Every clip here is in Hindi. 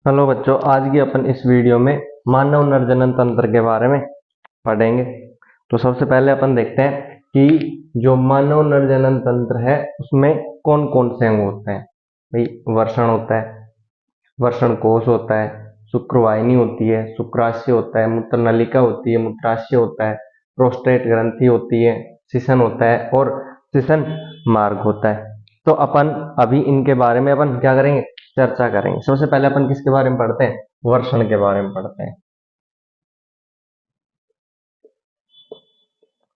हेलो बच्चों, आज की अपन इस वीडियो में मानव नरजनन तंत्र के बारे में पढ़ेंगे। तो सबसे पहले अपन देखते हैं कि जो मानव नरजनन तंत्र है उसमें कौन कौन से अंग होते हैं। भाई, वर्षण होता है, वर्षण कोश होता है, शुक्रवाहिनी होती है, शुक्राशय होता है, मूत्र नलिका होती है, मूत्राशय होता है, प्रोस्टेट ग्रंथि होती है, शिशन होता है और शिशन मार्ग होता है। तो अपन अभी इनके बारे में अपन क्या करेंगे, चर्चा करेंगे। सबसे पहले अपन किसके बारे में पढ़ते हैं, वर्षण के बारे में पढ़ते हैं।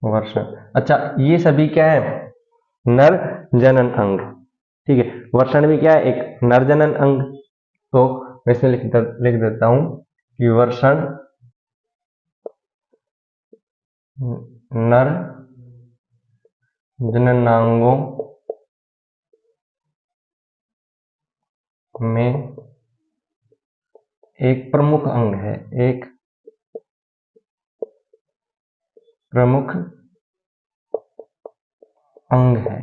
वर्षण, अच्छा, ये सभी क्या है, नर जनन अंग। ठीक है, वर्षण भी क्या है, एक नर जनन अंग। तो मैं इसमें लिख देता हूं कि वर्षण नर जननांगों में एक प्रमुख अंग है, एक प्रमुख अंग है।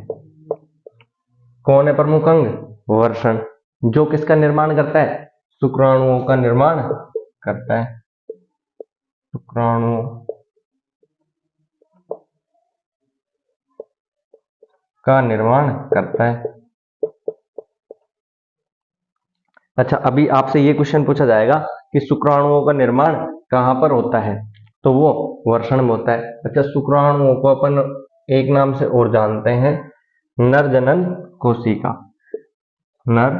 कौन है प्रमुख अंग? वर्षण, जो किसका निर्माण करता है, शुक्राणुओं का निर्माण करता है, शुक्राणुओं का निर्माण करता है। अच्छा, अभी आपसे ये क्वेश्चन पूछा जाएगा कि शुक्राणुओं का निर्माण कहां पर होता है, तो वो वर्षण में होता है। अच्छा, शुक्राणुओं को अपन एक नाम से और जानते हैं, नर जनन कोशिका। नर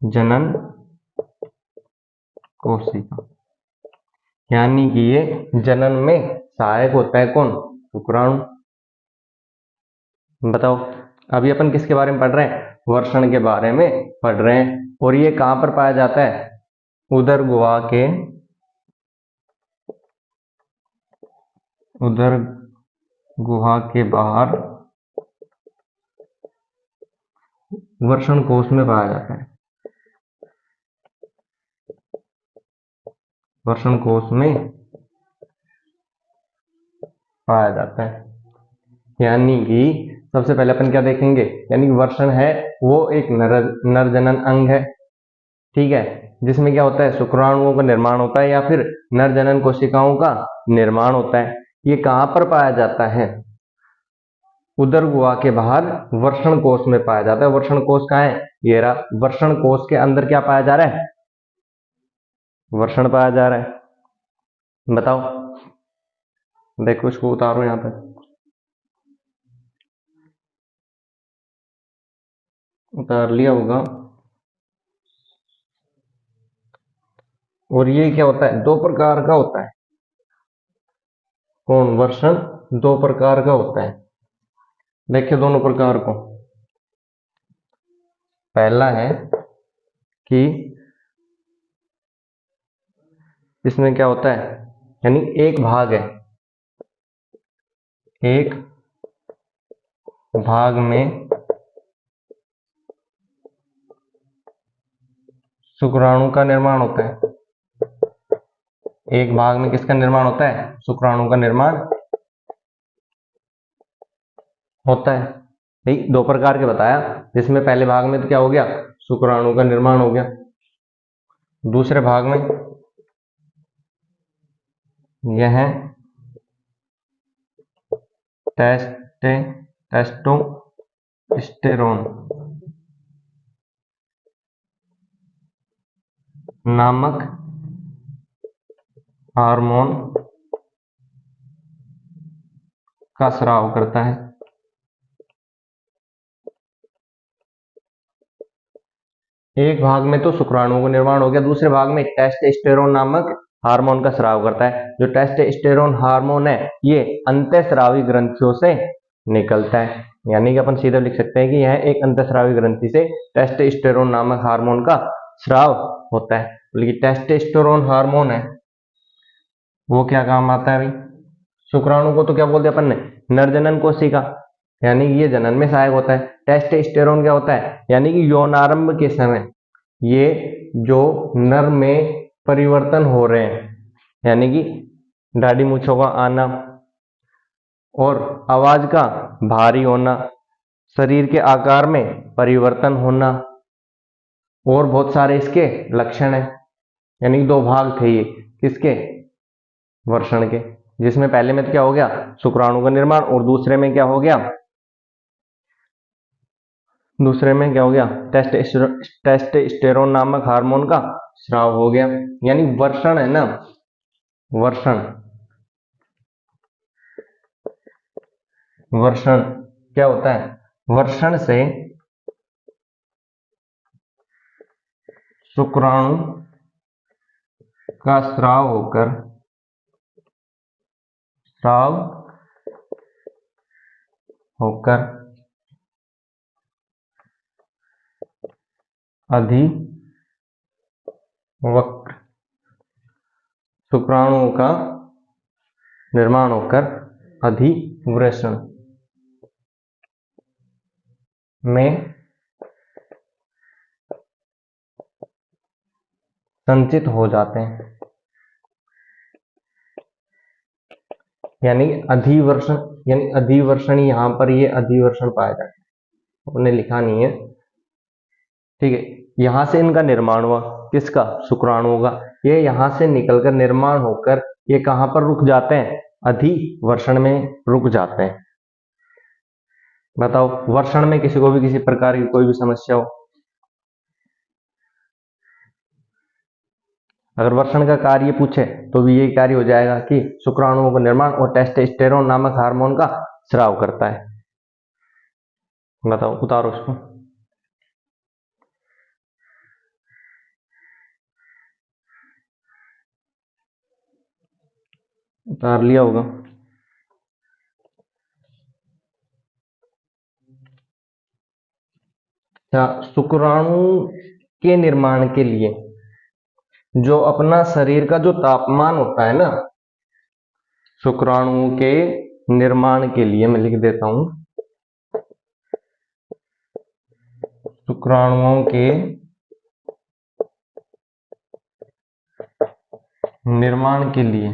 जनन कोशिका, यानी कि ये जनन में सहायक होता है। कौन? शुक्राणु। बताओ, अभी अपन किसके बारे में पढ़ रहे हैं, वर्षण के बारे में पढ़ रहे हैं। और ये कहां पर पाया जाता है, उदर गुहा के बाहर वर्षण कोश में पाया जाता है, वर्षण कोश में पाया जाता है। यानी कि सबसे पहले अपन क्या देखेंगे, यानी कि वर्षण है वो एक नर जनन अंग है। ठीक है, जिसमें क्या होता है, शुक्राणुओं का निर्माण होता है या फिर नर जनन कोशिकाओं का निर्माण होता है। ये कहां पर पाया जाता है, उदर गुहा के बाहर वर्षण कोश में पाया जाता है। वर्षण कोश कहाँ है, ये रहा। वर्षण कोश के अंदर क्या पाया जा रहा है, वर्षण पाया जा रहा है। बताओ, देखो इसको उतारो यहां पर, उतार लिया होगा। और ये क्या होता है, दो प्रकार का होता है। कौन? वर्षण दो प्रकार का होता है। देखिए दोनों प्रकार को, पहला है कि इसमें क्या होता है, यानी एक भाग है, एक भाग में शुक्राणु का निर्माण होता है। एक भाग में किसका निर्माण होता है, शुक्राणु का निर्माण होता है। नहीं, दो प्रकार के बताया, जिसमें पहले भाग में तो क्या हो गया, शुक्राणु का निर्माण हो गया। दूसरे भाग में यह टेस्टोस्टेरोन नामक हार्मोन का स्राव करता है। एक भाग में तो शुक्राणुओं का निर्माण हो गया, दूसरे भाग में टेस्टोस्टेरोन नामक हार्मोन का स्राव करता है। जो टेस्टोस्टेरोन हार्मोन है ये अंतःस्रावी ग्रंथियों से निकलता है। यानी कि अपन सीधे लिख सकते हैं कि यह एक अंतःस्रावी ग्रंथि से टेस्टोस्टेरोन नामक हार्मोन का स्राव होता है। लेकिन टेस्टोस्टेरोन हार्मोन है वो क्या काम आता है भाई, शुक्राणु को तो क्या बोलते हैं अपन ने, नरजनन कोशिका, यानी कि ये जनन में सहायक होता है। टेस्टोस्टेरोन क्या होता है, यानी कि यौनारंभ के समय ये जो नर में परिवर्तन हो रहे हैं, यानी कि दाढ़ी मूछों का आना और आवाज का भारी होना, शरीर के आकार में परिवर्तन होना, और बहुत सारे इसके लक्षण हैं, यानी 2 भाग थे ये किसके, वर्षण के, जिसमें पहले में तो क्या हो गया, शुक्राणु का निर्माण, और दूसरे में क्या हो गया, टेस्टोस्टेरोन नामक हार्मोन का स्राव हो गया। यानी वर्षण है ना, वर्षण वर्षण क्या होता है, वर्षण से शुक्राणु का स्राव होकर अधिवक्र, शुक्राणुओं का निर्माण होकर अधिवृषण में संचित हो जाते हैं। यानी अधिवर्षण यहां पर ये अधिवर्षण पाया जाता है, उन्हें लिखा नहीं है, ठीक है। यहां से इनका निर्माण हुआ, किसका, शुक्राणुओं का, ये यहां से निकलकर निर्माण होकर ये कहां पर रुक जाते हैं, अधिवर्षण में रुक जाते हैं। बताओ, वर्षण में किसी को भी किसी प्रकार की कोई भी समस्या हो, अगर वर्षण का कार्य पूछे तो भी यही कार्य हो जाएगा कि शुक्राणुओं का निर्माण और टेस्टोस्टेरोन नामक हार्मोन का स्राव करता है। बताओ, उतारो उसको। उतार लिया होगा। शुक्राणु के निर्माण के लिए जो अपना शरीर का जो तापमान होता है ना, शुक्राणुओं के निर्माण के लिए मैं लिख देता हूं, शुक्राणुओं के निर्माण के लिए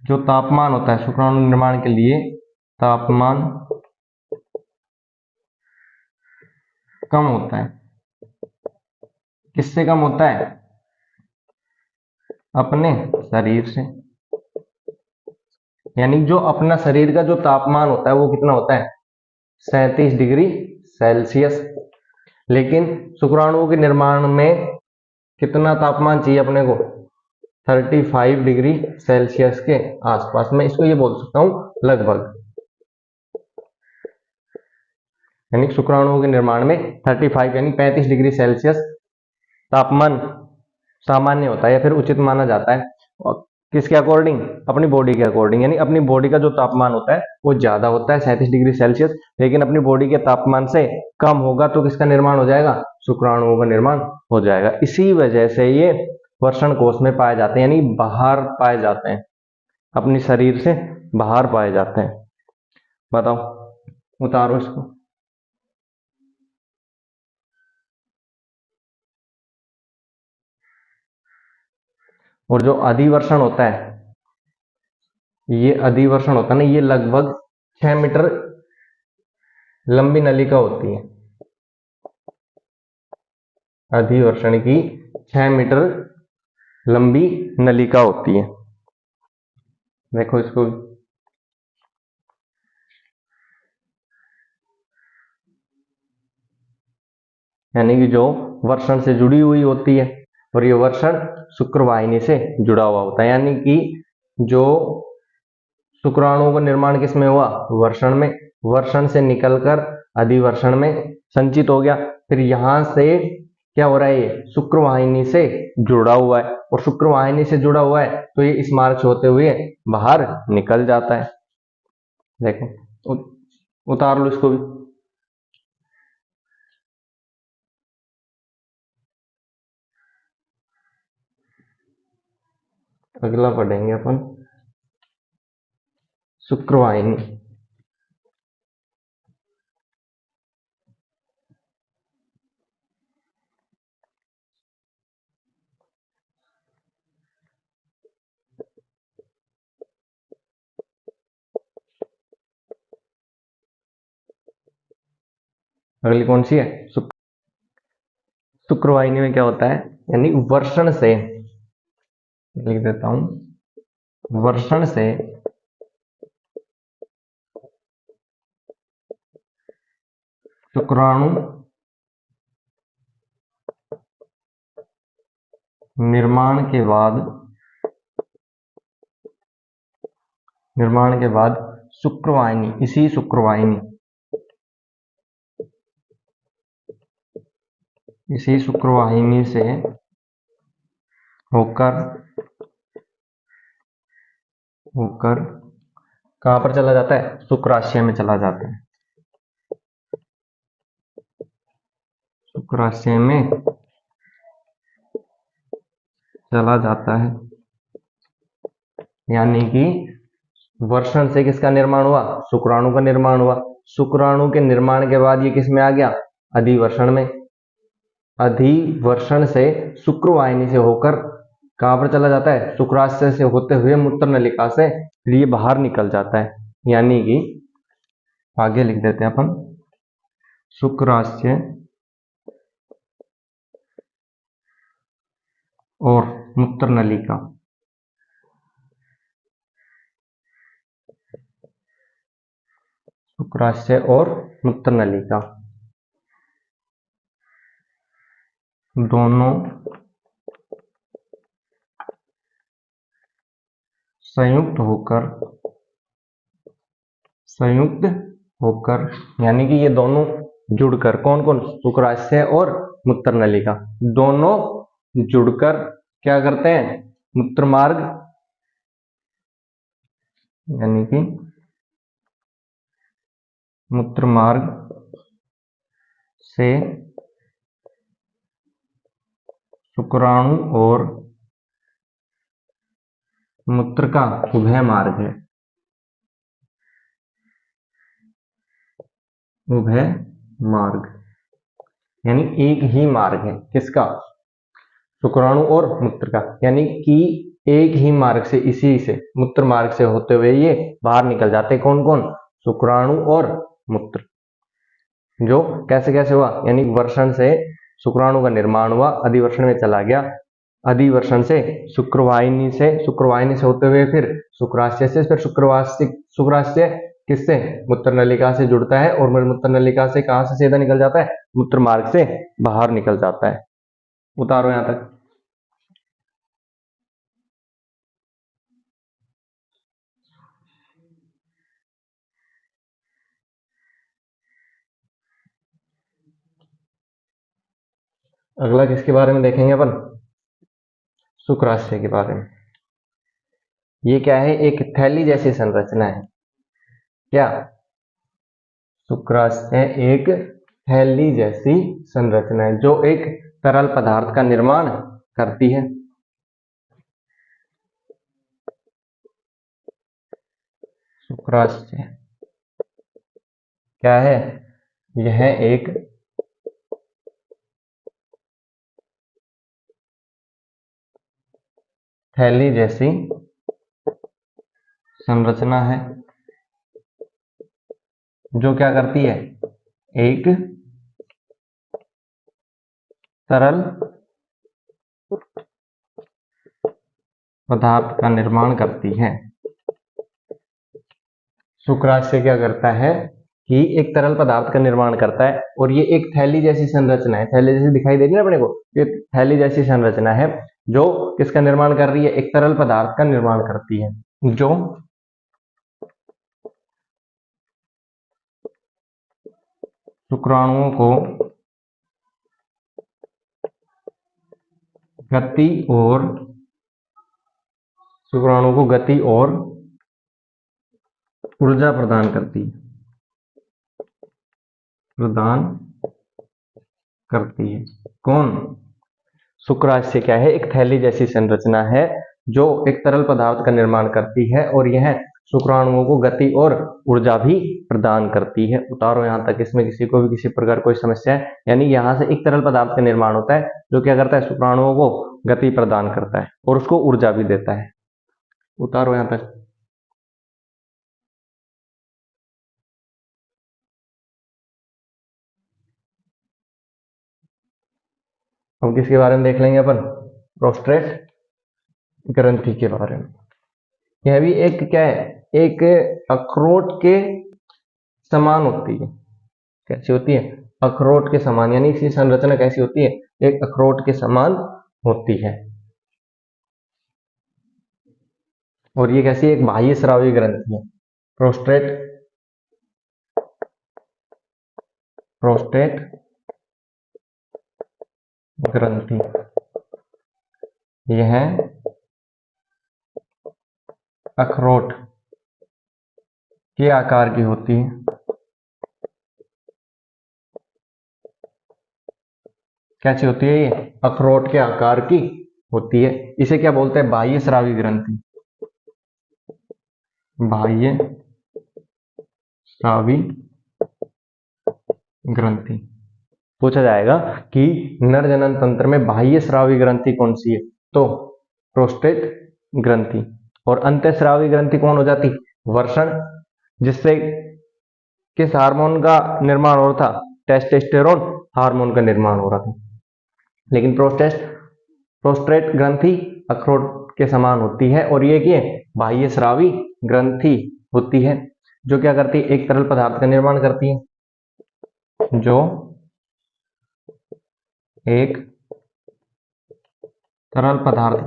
जो तापमान होता है, शुक्राणु निर्माण के लिए तापमान कम होता है। किससे कम होता है, अपने शरीर से। यानी जो अपना शरीर का जो तापमान होता है वो कितना होता है, 37 डिग्री सेल्सियस। लेकिन शुक्राणुओं के निर्माण में कितना तापमान चाहिए अपने को, 35 डिग्री सेल्सियस के आसपास। मैं इसको ये बोल सकता हूं लगभग, यानी शुक्राणुओं के निर्माण में 35 यानी 35 डिग्री सेल्सियस तापमान सामान्य होता है या फिर उचित माना जाता है। और किसके अकॉर्डिंग, अपनी बॉडी के अकॉर्डिंग। यानी अपनी बॉडी का जो तापमान होता है वो ज्यादा होता है 37 डिग्री सेल्सियस, लेकिन अपनी बॉडी के तापमान से कम होगा तो किसका निर्माण हो जाएगा, शुक्राणुओं का निर्माण हो जाएगा। इसी वजह से ये वर्षण कोश में पाए जाते हैं, यानी बाहर पाए जाते हैं, अपनी शरीर से बाहर पाए जाते हैं। बताओ, उतारो इसको। और जो अधिवर्षण होता है, ये अधिवर्षण होता है ना, ये लगभग 6 मीटर लंबी नलिका होती है। अधिवर्षण की 6 मीटर लंबी नलिका होती है। देखो इसको, यानी कि जो वर्षण से जुड़ी हुई होती है, और ये वर्षण शुक्रवाहिनी से जुड़ा हुआ होता है। यानी कि जो शुक्राणुओं का निर्माण किस में हुआ, वर्षण में, वर्षण से निकलकर अधिवर्षण में संचित हो गया, फिर यहां से क्या हो रहा है, ये शुक्रवाहिनी से जुड़ा हुआ है, और शुक्रवाहिनी से जुड़ा हुआ है तो ये इस मार्ग से होते हुए बाहर निकल जाता है। देखो, उतार लो इसको भी। अगला पढ़ेंगे अपन शुक्रवाहिनी। अगली कौन सी है? शुक्रवाहिनी में क्या होता है, यानी वर्षण से, लिख देता हूं, वर्षण से शुक्राणु निर्माण के बाद शुक्रवाहिनी, इसी शुक्रवाहिनी से होकर कहां पर चला जाता है? शुक्राशय में चला जाता है। शुक्राशय में चला जाता है, यानी कि वर्षण से किसका निर्माण हुआ? शुक्राणु का निर्माण हुआ। शुक्राणु के निर्माण के बाद ये किस में आ गया? अधिवर्षण में। अधिवर्षण से शुक्रवाहिनी से होकर कहां पर चला जाता है? शुक्राशय से होते हुए मूत्र नलिका से फिर ये बाहर निकल जाता है, यानी कि आगे लिख देते हैं अपन, शुक्राशय और मूत्र नलिका, शुक्राशय और मूत्र नलिका दोनों संयुक्त होकर, यानी कि ये दोनों जुड़कर, कौन कौन? शुक्राशय और मूत्र नलिका दोनों जुड़कर क्या करते हैं? मूत्र मार्ग, यानी कि मूत्र मार्ग से शुक्राणु और मूत्र का उभय मार्ग है। उभय मार्ग यानी एक ही मार्ग है, किसका? शुक्राणु और मूत्र का, यानी कि एक ही मार्ग से, इसी से मूत्र मार्ग से होते हुए ये बाहर निकल जाते। कौन कौन? शुक्राणु और मूत्र। जो कैसे कैसे हुआ? यानी वर्षण से शुक्राणु का निर्माण हुआ, अधिवर्षण में चला गया, अधिवर्षण से शुक्रवाहिनी से होते हुए फिर शुक्राशय से, फिर शुक्राशय किससे? मूत्र नलिका से जुड़ता है, और मूत्र नलिका से कहां से सीधा निकल जाता है? मूत्र मार्ग से बाहर निकल जाता है। उतारो यहां तक। अगला किसके बारे में देखेंगे अपन? शुक्राशय के बारे में। ये क्या है? एक थैली जैसी संरचना है। क्या? शुक्राशय एक थैली जैसी संरचना है जो एक तरल पदार्थ का निर्माण करती है। शुक्राशय क्या है? यह एक थैली जैसी संरचना है जो क्या करती है? एक तरल पदार्थ का निर्माण करती है। शुक्राशय क्या करता है कि एक तरल पदार्थ का निर्माण करता है, और ये एक थैली जैसी संरचना है। थैली जैसी दिखाई दे रही है अपने को? ये थैली जैसी संरचना है जो किसका निर्माण कर रही है? एक तरल पदार्थ का निर्माण करती है, जो शुक्राणुओं को गति और ऊर्जा प्रदान करती है। कौन? शुक्राशय क्या है? एक थैली जैसी संरचना है जो एक तरल पदार्थ का निर्माण करती है, और यह शुक्राणुओं को गति और ऊर्जा भी प्रदान करती है। उतारो यहां तक। इसमें किसी को भी किसी प्रकार कोई समस्या है? यानी यहां से एक तरल पदार्थ का निर्माण होता है जो क्या करता है? शुक्राणुओं को गति प्रदान करता है और उसको ऊर्जा भी देता है। उतारो यहां तक। हम किसके बारे में देख लेंगे अपन, प्रोस्टेट ग्रंथि के बारे में। यह भी एक क्या है, एक अखरोट के समान होती है। कैसी होती है, अखरोट के समान, यानी इसकी संरचना कैसी होती है, एक अखरोट के समान होती है। और ये कैसी, एक बाह्य स्रावी ग्रंथि है। प्रोस्टेट ग्रंथि यह अखरोट के आकार की होती है। कैसी होती है, ये अखरोट के आकार की होती है। इसे क्या बोलते हैं, बाह्य स्रावी ग्रंथि। बाह्य स्रावी ग्रंथि। पूछा जाएगा कि नर जनन तंत्र में बाह्य स्रावी ग्रंथि कौन सी है, तो प्रोस्टेट ग्रंथि। और अंतःस्रावी ग्रंथि कौन हो जाती, वर्षण, जिससे किस हार्मोन का निर्माण हो रहा था, टेस्टोस्टेरोन हार्मोन का निर्माण हो रहा था। लेकिन प्रोस्टेट ग्रंथि अखरोट के समान होती है और ये क्या बाह्य स्रावी ग्रंथि होती है, जो क्या करती है, एक तरल पदार्थ का निर्माण करती है, जो एक तरल पदार्थ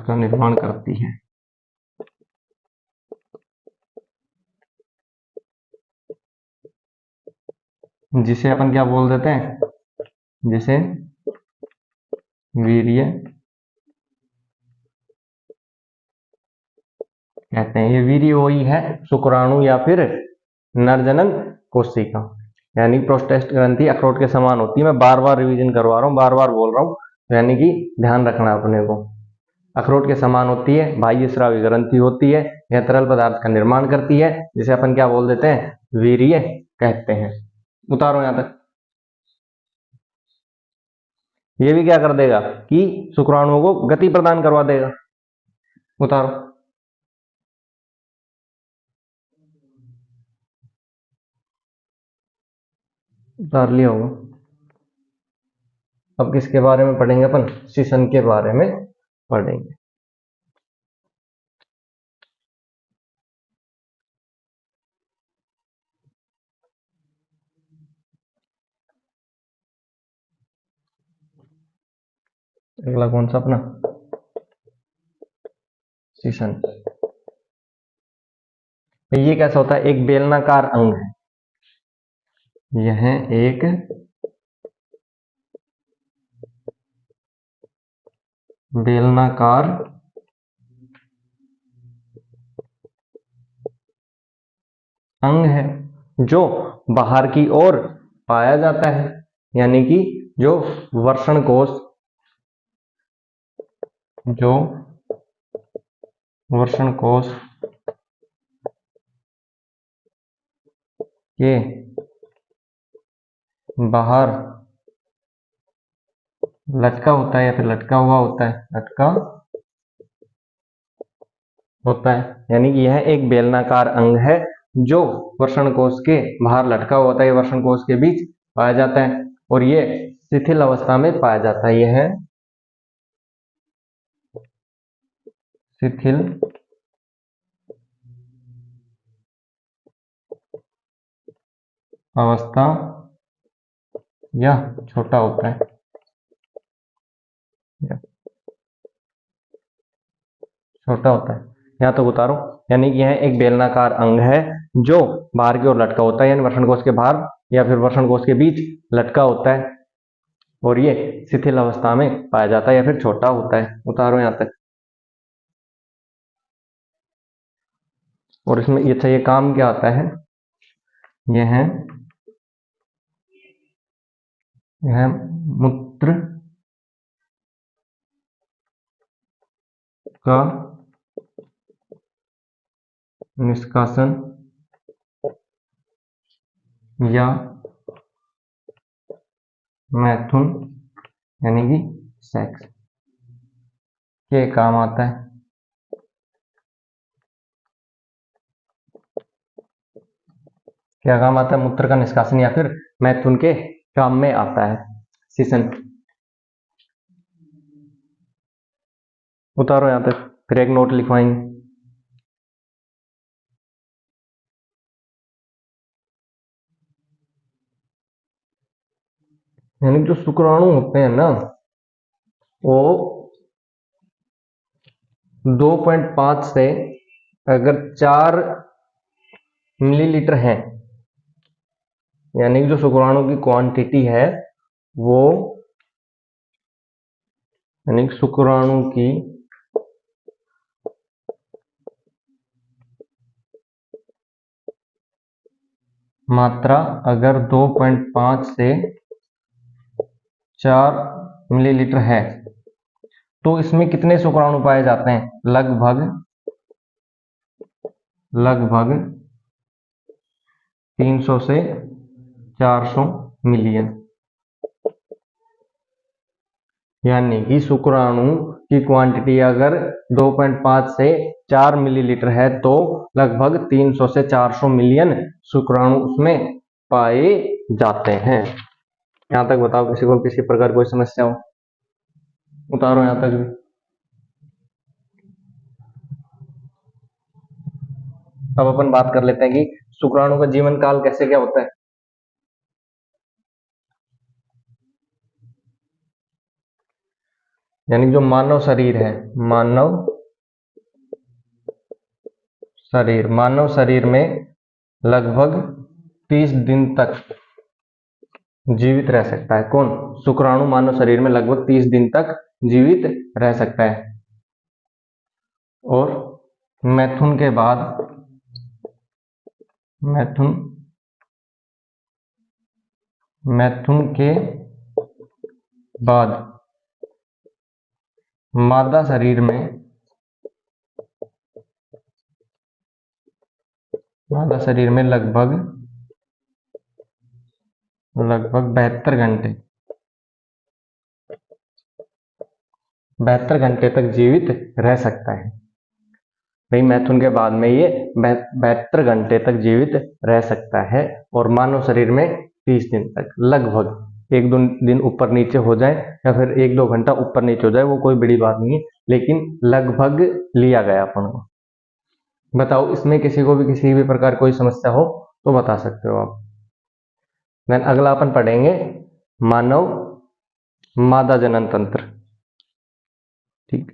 का निर्माण करती है, जिसे अपन क्या बोल देते हैं, जिसे वीर्य कहते हैं। ये वीर्य वही है शुक्राणु या फिर नरजनन कोशिका। यानी प्रोस्टेट ग्रंथि अखरोट के समान होती है। मैं बार बार रिवीजन करवा रहा हूँ, बार बार बोल रहा हूँ, यानी कि ध्यान रखना अपने को। अखरोट के समान होती है, बाह्य स्रावी ग्रंथि होती है, यह तरल पदार्थ का निर्माण करती है, जिसे अपन क्या बोल देते हैं, वीर्य कहते हैं। उतारो यहां तक। ये भी क्या कर देगा कि शुक्राणुओं को गति प्रदान करवा देगा। उतारो। उतार लिया होगा। अब किसके बारे में पढ़ेंगे अपन, श्वसन के बारे में पढ़ेंगे। अगला कौन सा अपना, श्वसन। ये कैसा होता है, एक बेलनाकार अंग है। यह एक बेलनाकार अंग है जो बाहर की ओर पाया जाता है, यानी कि जो वर्षण कोश के बाहर लटका होता है या फिर लटका हुआ होता है, यानी कि यह एक बेलनाकार अंग है जो वर्षण कोश के बाहर लटका हुआ होता है, वर्षण कोश के बीच पाया जाता है और ये शिथिल अवस्था में पाया जाता है। यह शिथिल अवस्था या छोटा होता है, यहाँ तक उतारो। यानी कि यह एक बेलनाकार अंग है जो बाहर की ओर लटका होता है, यानी वर्षण कोश के बाहर या फिर वर्षण कोश के बीच लटका होता है और ये शिथिल अवस्था में पाया जाता है या फिर छोटा होता है। उतारो यहाँ तक। और इसमें अच्छा ये काम क्या आता है, यह मूत्र का निष्कासन या मैथुन यानी कि सेक्स के काम आता है। क्या काम आता है, मूत्र का निष्कासन या फिर मैथुन के काम में आता है। सीसन उतारो यहाँ तक, फिर एक नोट लिखवाएंगे। यानी जो शुक्राणु होते हैं ना, वो 2.5 से अगर 4 मिलीलीटर है, यानी जो शुक्राणु की क्वांटिटी है वो, यानी शुक्राणु की मात्रा अगर 2.5 से 4 मिलीलीटर है तो इसमें कितने शुक्राणु पाए जाते हैं? लगभग 300 से 400 मिलियन। यानी कि शुक्राणु की क्वांटिटी अगर 2.5 से 4 मिलीलीटर है तो लगभग 300 से 400 मिलियन शुक्राणु उसमें पाए जाते हैं। यहां तक बताओ, किसी को किसी प्रकार कोई समस्या हो? उतारो यहां तक भी। अब अपन बात कर लेते हैं कि शुक्राणु का जीवन काल कैसे क्या होता है। यानी जो मानव शरीर है, मानव शरीर में लगभग 30 दिन तक जीवित रह सकता है। कौन? शुक्राणु मानव शरीर में लगभग 30 दिन तक जीवित रह सकता है। और मैथुन के बाद मादा शरीर में लगभग 72 घंटे तक जीवित रह सकता है। भाई मैथुन के बाद में ये 72 घंटे तक जीवित रह सकता है। और मानव शरीर में 30 दिन तक, लगभग 1-2 दिन ऊपर नीचे हो जाए या फिर 1-2 घंटा ऊपर नीचे हो जाए, वो कोई बड़ी बात नहीं है, लेकिन लगभग लिया गया अपन को। बताओ, इसमें किसी को भी किसी भी प्रकार कोई समस्या हो तो बता सकते हो आप। देन अगला अपन पढ़ेंगे मानव मादा जनन तंत्र। ठीक।